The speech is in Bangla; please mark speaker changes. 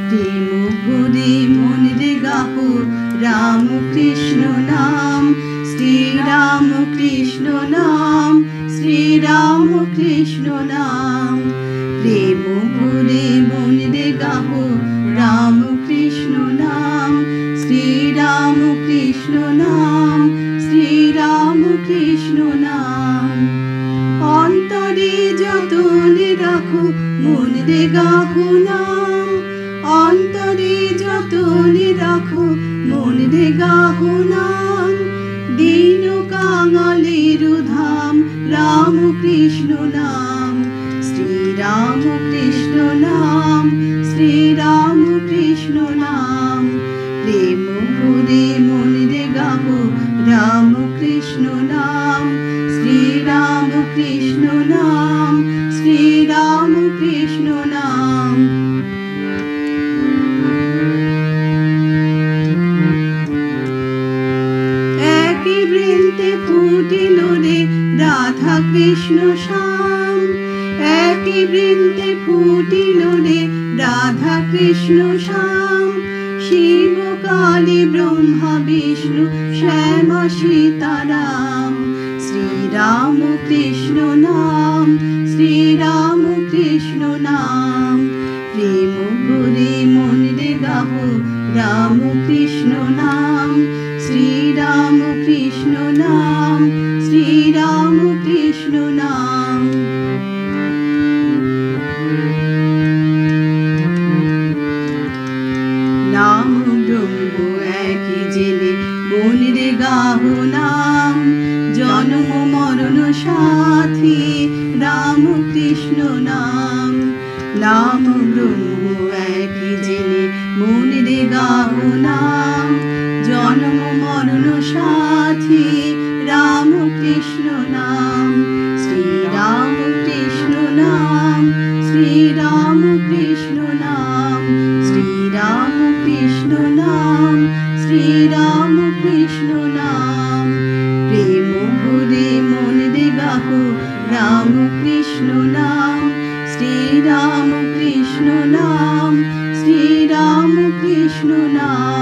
Speaker 1: প্রেম ভরে মনে গাহো রাম কৃষ্ণ নাম, শ্রী রাম কৃষ্ণ নাম, শ্রী রাম কৃষ্ণ নাম। প্রেম ভরে মনে গাহো রাম কৃষ্ণ নাম, শ্রী রাম কৃষ্ণ নাম, শ্রী রাম কৃষ্ণ নাম। অন্তরে যতনে রাখো মনে গাহো নাম, অন্তরে যতনে রাখো মনে গাহো নাম। দীন কাঙালের ধাম রাম কৃষ্ণ নাম, শ্রী রাম কৃষ্ণ নাম, শ্রী রাম কৃষ্ণ নাম। প্রেম ভরে মনে গাহো রাম কৃষ্ণ নাম, শ্রী রাম কৃষ্ণ নাম, শ্রী রাম কৃষ্ণ নাম। একই বৃন্তে ফুটিল রে রাধা কৃষ্ণ শ্যাম, একই বৃন্তে ফুটিল রে রাধা কৃষ্ণ শ্যাম। শিব কালী ব্রহ্মা বিষ্ণু শ্যামা সীতারাম, শ্রী রাম কৃষ্ণ নাম, শ্রী রাম কৃষ্ণ নাম। প্রেম ভরে মনে গাহো রাম কৃষ্ণ নাম, শ্রী রাম কৃষ্ণ নাম, শ্রী রাম কৃষ্ণ নাম। নাম ব্রহ্ম একই জেনে মনে গাহো নাম, জন্ম মরণ সাথী রাম কৃষ্ণ নাম। নাম ব্রহ্ম একই জেনে মনে গাহো নাম, জন্ম মরণ সাথী রাম কৃষ্ণ নাম। শ্রী রাম কৃষ্ণ নাম, শ্রী রাম কৃষ্ণ নাম, শ্রী রাম কৃষ্ণ নাম, শ্রী রাম কৃষ্ণ নাম। প্রেম ভরে মনে গাহো রাম কৃষ্ণ নাম, শ্রী রাম কৃষ্ণ নাম, শ্রী রাম কৃষ্ণ নাম।